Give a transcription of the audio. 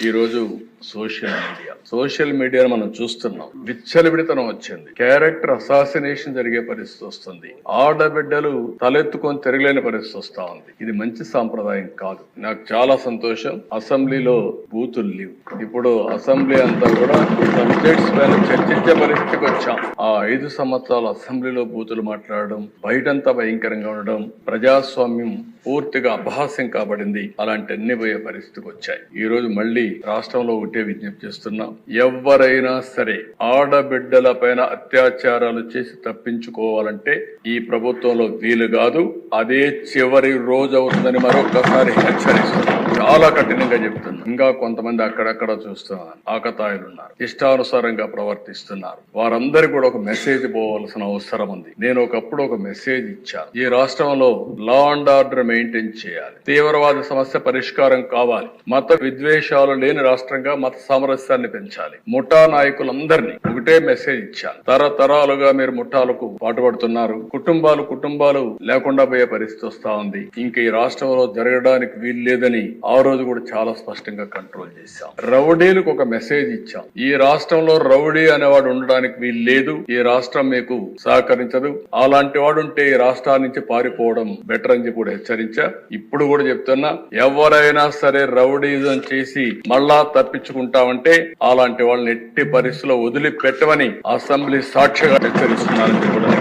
ఈ రోజు సోషల్ మీడియాను మనం చూస్తున్నాం. విచ్చలవిడితనం వచ్చింది. క్యారెక్టర్ అసాసినేషన్ జరిగే పరిస్థితి వస్తుంది. ఆడబిడ్డలు తలెత్తుకొని తిరగలేని పరిస్థితి వస్తా ఉంది. ఇది మంచి సాంప్రదాయం కాదు. నాకు చాలా సంతోషం, అసెంబ్లీలో బూతులు లేవు. ఇప్పుడు అసెంబ్లీ అంతా కూడా సబ్జెక్ట్స్ పైన చర్చించే పరిస్థితికి వచ్చాం. ఆ 5 సంవత్సరాల అసెంబ్లీలో బూతులు మాట్లాడడం, బయటంతా భయంకరంగా ఉండడం, ప్రజాస్వామ్యం పూర్తిగా అపహాస్యం కాబడింది. అలాంటి అన్ని పోయే పరిస్థితికి వచ్చాయి. ఈ రోజు మళ్ళీ రాష్ట్రంలో ఒకటే విజ్ఞప్తి చేస్తున్నాం. ఎవరైనా సరే ఆడబిడ్డల పైన అత్యాచారాలు చేసి తప్పించుకోవాలంటే ఈ ప్రభుత్వంలో వీలు కాదు. అదే చివరి రోజు అవుతుందని మరొకసారి హెచ్చరిస్తున్నాం. చాలా కఠినంగా చెప్తున్నాం. ఇంకా కొంతమంది అక్కడక్కడ చూస్తున్నారు, ఆకతాయిలు ఉన్నారు, ఇష్టానుసారంగా ప్రవర్తిస్తున్నారు. వారందరికీ కూడా ఒక మెసేజ్ పోవాల్సిన అవసరం ఉంది. నేను ఒకప్పుడు ఒక మెసేజ్ ఇచ్చాను. ఈ రాష్ట్రంలో లా అండ్ ఆర్డర్ మెయింటైన్ చేయాలి. తీవ్రవాద సమస్య పరిష్కారం కావాలి. మత విద్వేషాలు లేని రాష్ట్రంగా మత సామరస్యాన్ని పెంచాలి. ముఠా నాయకులందరినీ ఒకటే మెసేజ్ ఇచ్చాను. తరతరాలుగా మీరు ముఠాలకు పాటుపడుతున్నారు. కుటుంబాలు లేకుండా పోయే పరిస్థితి వస్తా ఉంది. ఇంక ఈ రాష్ట్రంలో జరగడానికి వీలు లేదని ఆ రోజు కూడా చాలా స్పష్టంగా కంట్రోల్ చేశాం. రౌడీలకు ఒక మెసేజ్ ఇచ్చాం. ఈ రాష్ట్రంలో రౌడీ అనేవాడు ఉండడానికి వీలు లేదు. ఈ రాష్ట్రం మీకు సహకరించదు. అలాంటి వాడు ఉంటే ఈ రాష్ట్రాల నుంచి పారిపోవడం బెటర్ అని చెప్పి కూడా హెచ్చరించా. ఇప్పుడు కూడా చెప్తున్నా, ఎవరైనా సరే రౌడీజం చేసి మళ్ళా తప్పించుకుంటామంటే అలాంటి వాళ్ళని ఎట్టి పరిస్థితుల్లో వదిలిపెట్టమని అసెంబ్లీ సాక్షిగా హెచ్చరిస్తున్నారని కూడా